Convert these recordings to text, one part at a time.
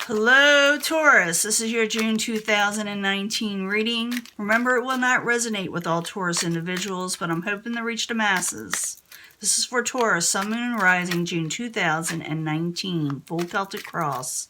Hello Taurus, this is your June 2019 reading. Remember, it will not resonate with all Taurus individuals, but I'm hoping to reach the masses. This is for Taurus, Sun, Moon, and Rising, June 2019, full Celtic cross.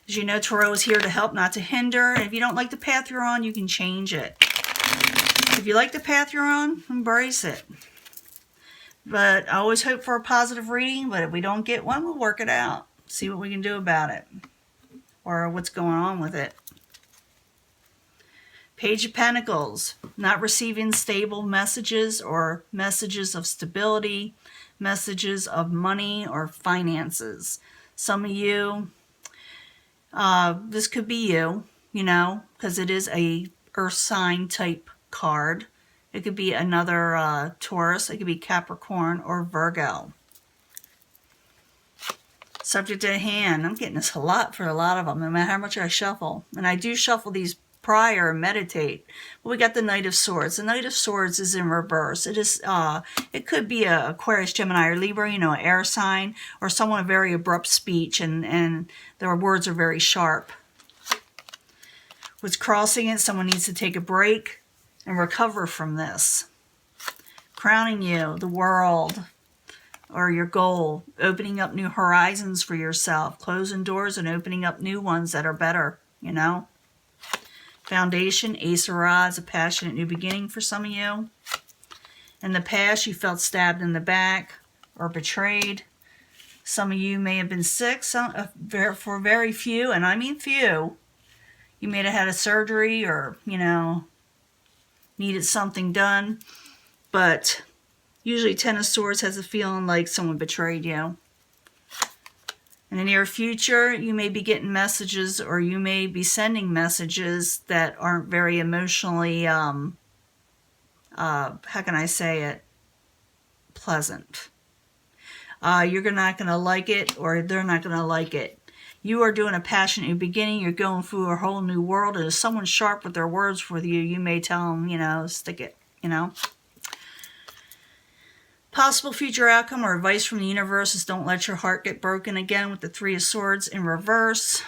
As you know, Tarot is here to help, not to hinder. And if you don't like the path you're on, you can change it. If you like the path you're on, embrace it. But I always hope for a positive reading, but if we don't get one, we'll work it out. See what we can do about it. Or what's going on with it. Page of Pentacles. Not receiving stable messages or messages of stability, messages of money or finances. Some of you, this could be you, because it is a earth sign type card. It could be another Taurus. It could be Capricorn or Virgo. Subject at hand. I'm getting this a lot for a lot of them, no matter how much I shuffle. And I do shuffle these prior and meditate. But we got the Knight of Swords. The Knight of Swords is in reverse. It is. It could be a Aquarius, Gemini, or Libra, an air sign, or someone with very abrupt speech, and their words are very sharp. What's crossing it, someone needs to take a break and recover from this. Crowning you, the world, or your goal, opening up new horizons for yourself, closing doors and opening up new ones that are better, Foundation, Ace of Rods, a passionate new beginning for some of you. In the past, you felt stabbed in the back or betrayed. Some of you may have been sick, for very few, and I mean few. You may have had a surgery or, needed something done, but usually Ten of Swords has a feeling like someone betrayed you. In the near future, you may be getting messages, or you may be sending messages that aren't very emotionally, how can I say it, pleasant. You're not going to like it, or they're not going to like it. You are doing a passionate new beginning. You're going through a whole new world. And if someone's sharp with their words with you, you may tell them, stick it, Possible future outcome or advice from the universe is don't let your heart get broken again with the Three of Swords in reverse.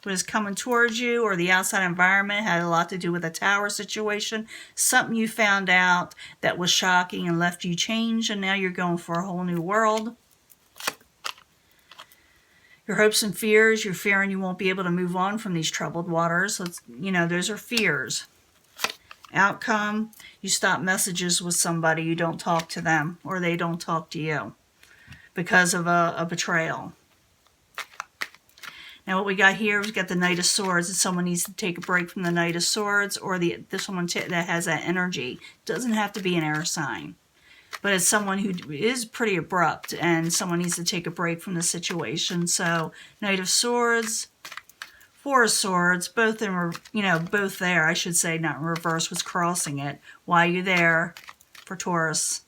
What is coming towards you or the outside environment had a lot to do with the Tower situation. Something you found out that was shocking and left you changed, and now you're going for a whole new world. Your hopes and fears, you're fearing you won't be able to move on from these troubled waters. Those are fears. Outcome, you stop messages with somebody, you don't talk to them, or they don't talk to you because of a betrayal. Now what we got here, we've got the Knight of Swords, and someone needs to take a break from the Knight of Swords, or someone that has that energy. Doesn't have to be an air sign. But it's someone who is pretty abrupt, and someone needs to take a break from the situation. So, Knight of Swords, Four of Swords, both both there, I should say, not in reverse, was crossing it. Why are you there for Taurus?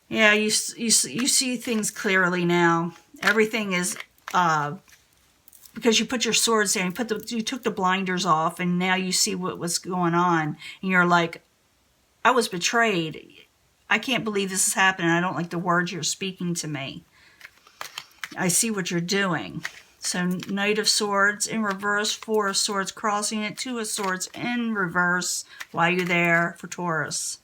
Yeah, you see things clearly now. Everything is, because you put your swords down, you took the blinders off, and now you see what was going on, and you're like, I was betrayed. I can't believe this is happening. I don't like the words you're speaking to me. I see what you're doing. So Knight of Swords in reverse, Four of Swords crossing it, Two of Swords in reverse. Why are you there for Taurus?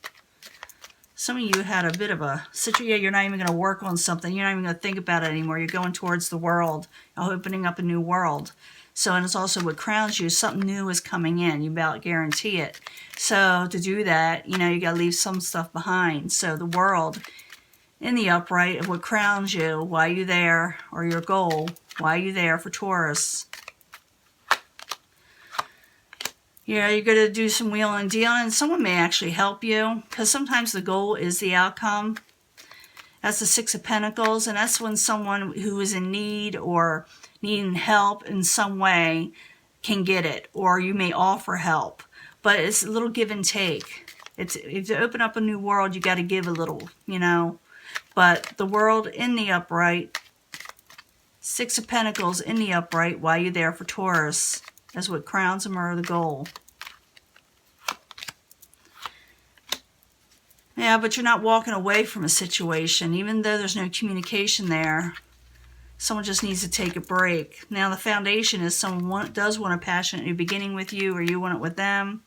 Some of you had a bit of a situation. You're not even going to work on something. You're not even going to think about it anymore. You're going towards the world, opening up a new world. So, and it's also what crowns you. Something new is coming in. You about guarantee it. So to do that, you got to leave some stuff behind. So the world in the upright of what crowns you, why you there, or your goal, why you there for Taurus. You're going to do some wheeling and dealing, and someone may actually help you, because sometimes the goal is the outcome. That's the Six of Pentacles, and that's when someone who is in need or needing help in some way can get it, or you may offer help. But it's a little give and take. If you open up a new world, you got to give a little, But the world in the upright, Six of Pentacles in the upright, why you there for Taurus? That's what crowns them, or the goal. Yeah, but you're not walking away from a situation. Even though there's no communication there, someone just needs to take a break. Now, the foundation is someone does want a passionate new beginning with you, or you want it with them.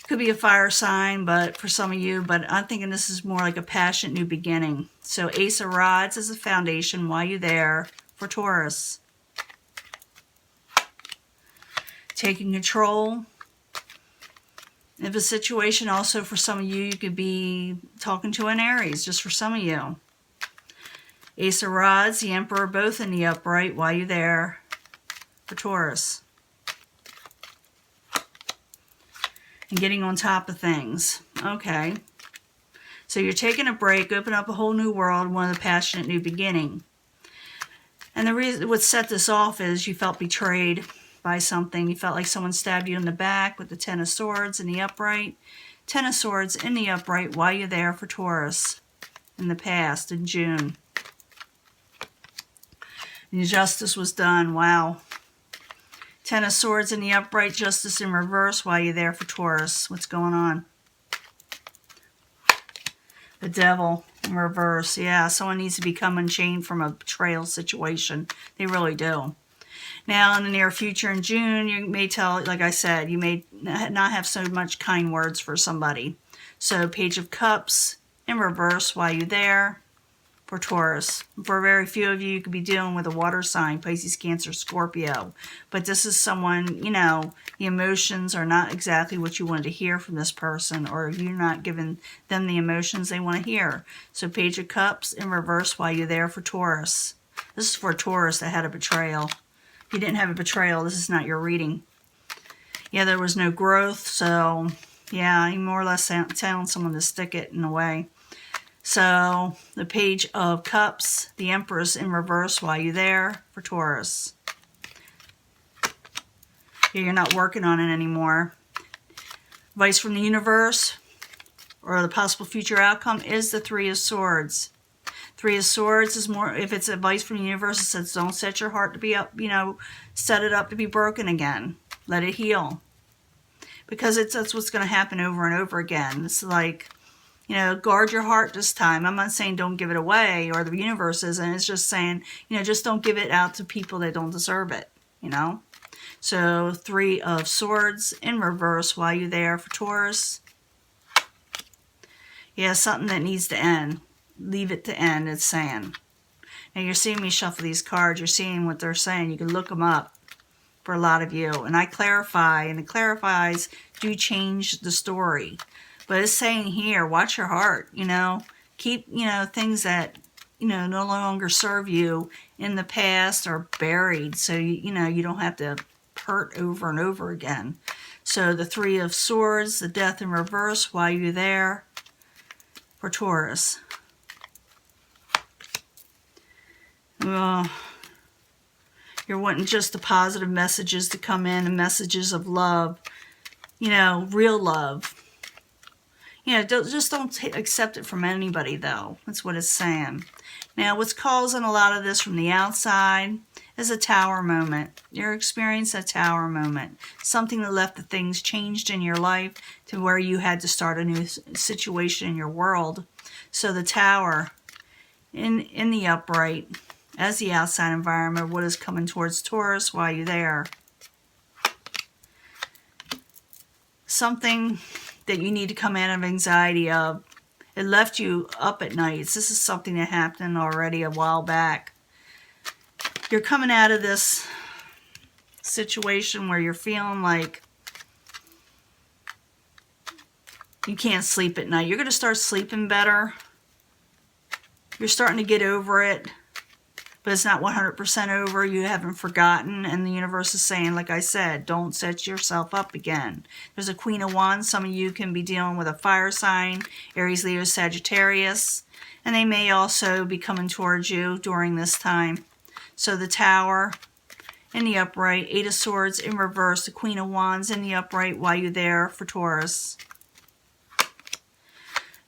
Could be a fire sign, but for some of you, but I'm thinking this is more like a passionate new beginning. So Ace of Rods is the foundation. Why you there for Taurus? Taking control of a situation. Also for some of you, you could be talking to an Aries, just for some of you. Ace of Rods, the Emperor, both in the upright. Why you there for Taurus? And getting on top of things. Okay. So you're taking a break, open up a whole new world, one of the passionate new beginning. And the reason what set this off is you felt betrayed by something. You felt like someone stabbed you in the back with the Ten of Swords in the upright. Ten of Swords in the upright. Why you there for Taurus? In the past, in June. And justice was done. Wow. Ten of Swords in the upright, justice in reverse. Why you there for Taurus? What's going on? The Devil in reverse. Yeah, someone needs to become unchained from a betrayal situation. They really do. Now, in the near future, in June, you may tell, like I said, you may not have so much kind words for somebody. So, Page of Cups in reverse. Why you there? For Taurus. For very few of you, you could be dealing with a water sign, Pisces, Cancer, Scorpio. But this is someone, you know, the emotions are not exactly what you wanted to hear from this person, or you're not giving them the emotions they want to hear. So Page of Cups in reverse. While you're there for Taurus. This is for Taurus that had a betrayal. If you didn't have a betrayal, this is not your reading. Yeah, there was no growth, so yeah, you more or less telling someone to stick it in a way. So, the Page of Cups, the Empress in reverse. While you there for Taurus. You're not working on it anymore. Advice from the universe, or the possible future outcome, is the Three of Swords. Three of Swords is more, if it's advice from the universe, it says don't set your heart to be up, you know, set it up to be broken again. Let it heal. Because that's what's going to happen over and over again. It's like, you know, guard your heart this time. I'm not saying don't give it away, or the universe isn't. It's just saying, you know, just don't give it out to people that don't deserve it, you know. So, Three of Swords in reverse. While you're there for Taurus. Yeah, something that needs to end. Leave it to end, it's saying. Now, you're seeing me shuffle these cards. You're seeing what they're saying. You can look them up for a lot of you. And I clarify, and it clarifies, do change the story. But it's saying here, watch your heart, you know. Keep, you know, things that, you know, no longer serve you in the past are buried. So, you know, you don't have to hurt over and over again. So, the Three of Swords, the Death in reverse. While you're there for Taurus. You're wanting just the positive messages to come in, and messages of love. You know, real love. You know, just don't accept it from anybody, though. That's what it's saying. Now, what's causing a lot of this from the outside is a tower moment. You're experiencing a tower moment. Something that left the things changed in your life to where you had to start a new situation in your world. So the tower in the upright as the outside environment, what is coming towards Taurus while you're there? Something that you need to come out of anxiety of. It left you up at nights. This is something that happened already a while back. You're coming out of this situation where you're feeling like you can't sleep at night. You're going to start sleeping better. You're starting to get over it. But it's not 100% over. You haven't forgotten. And the universe is saying, like I said, don't set yourself up again. There's a Queen of Wands. Some of you can be dealing with a fire sign, Aries, Leo, Sagittarius. And they may also be coming towards you during this time. So the Tower in the upright, Eight of Swords in reverse, the Queen of Wands in the upright while you're there for Taurus.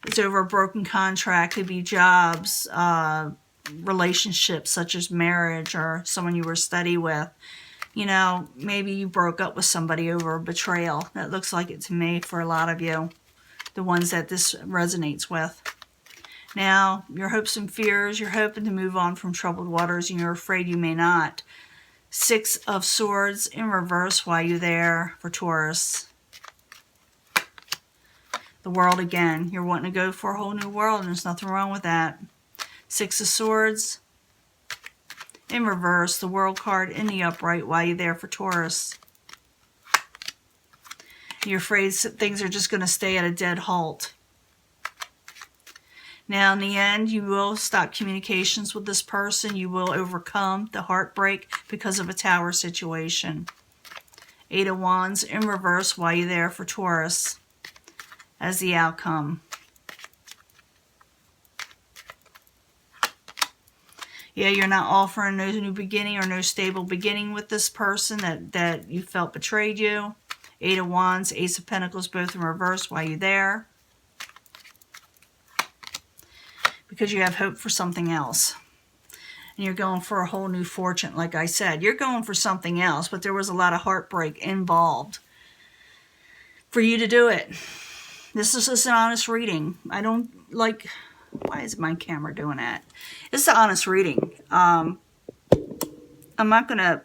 It's over a broken contract. Could be jobs, relationships such as marriage or someone you were studying with. You know, maybe you broke up with somebody over a betrayal. That looks like it to me for a lot of you. the ones that this resonates with. Now, your hopes and fears, you're hoping to move on from troubled waters, and you're afraid you may not. 6 of Swords in reverse. Why you there for Taurus? The World again. You're wanting to go for a whole new world, and there's nothing wrong with that. 6 of Swords in reverse. The World card in the upright. Why you there for Taurus? You're afraid things are just going to stay at a dead halt. Now, in the end, you will stop communications with this person. You will overcome the heartbreak because of a tower situation. 8 of Wands in reverse. Why you there for Taurus? As the outcome. Yeah, you're not offering no new beginning or no stable beginning with this person that you felt betrayed you. 8 of Wands, Ace of Pentacles, both in reverse. Why you there? Because you have hope for something else. And you're going for a whole new fortune. Like I said, you're going for something else, but there was a lot of heartbreak involved for you to do it. This is just an honest reading. I don't like... Why is my camera doing that? It's an honest reading. I'm not going to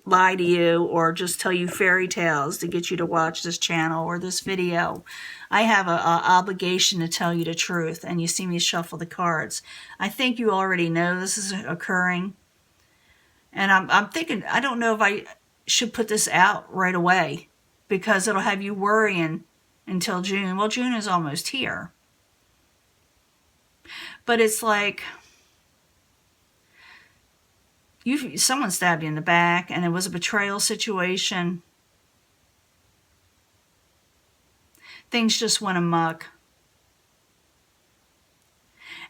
lie to you or just tell you fairy tales to get you to watch this channel or this video. I have an obligation to tell you the truth, and you see me shuffle the cards. I think you already know this is occurring, and I'm thinking, I don't know if I should put this out right away because it'll have you worrying until June. Well, June is almost here. But it's like... someone stabbed you in the back, and it was a betrayal situation. Things just went amok.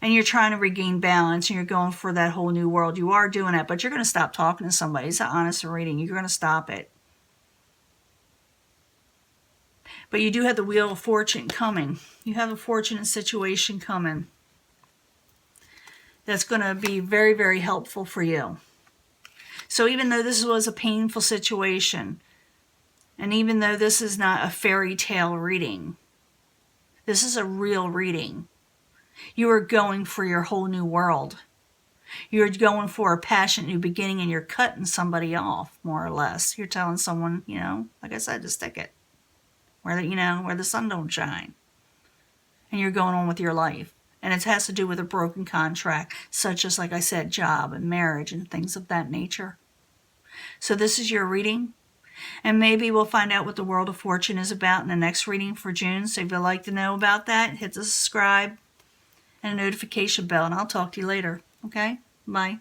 And you're trying to regain balance, and you're going for that whole new world. You are doing it, but you're going to stop talking to somebody. It's an honest reading. You're going to stop it. But you do have the Wheel of Fortune coming. You have a fortunate situation coming. That's going to be very, very helpful for you. So even though this was a painful situation, and even though this is not a fairy tale reading, this is a real reading. You are going for your whole new world. You're going for a passionate new beginning, and you're cutting somebody off, more or less. You're telling someone, you know, like I said, to stick it where, you know, where the sun don't shine. And you're going on with your life. And it has to do with a broken contract, such as, like I said, job and marriage and things of that nature. So this is your reading. And maybe we'll find out what the World of Fortune is about in the next reading for June. So if you'd like to know about that, hit the subscribe and a notification bell. And I'll talk to you later. Okay? Bye.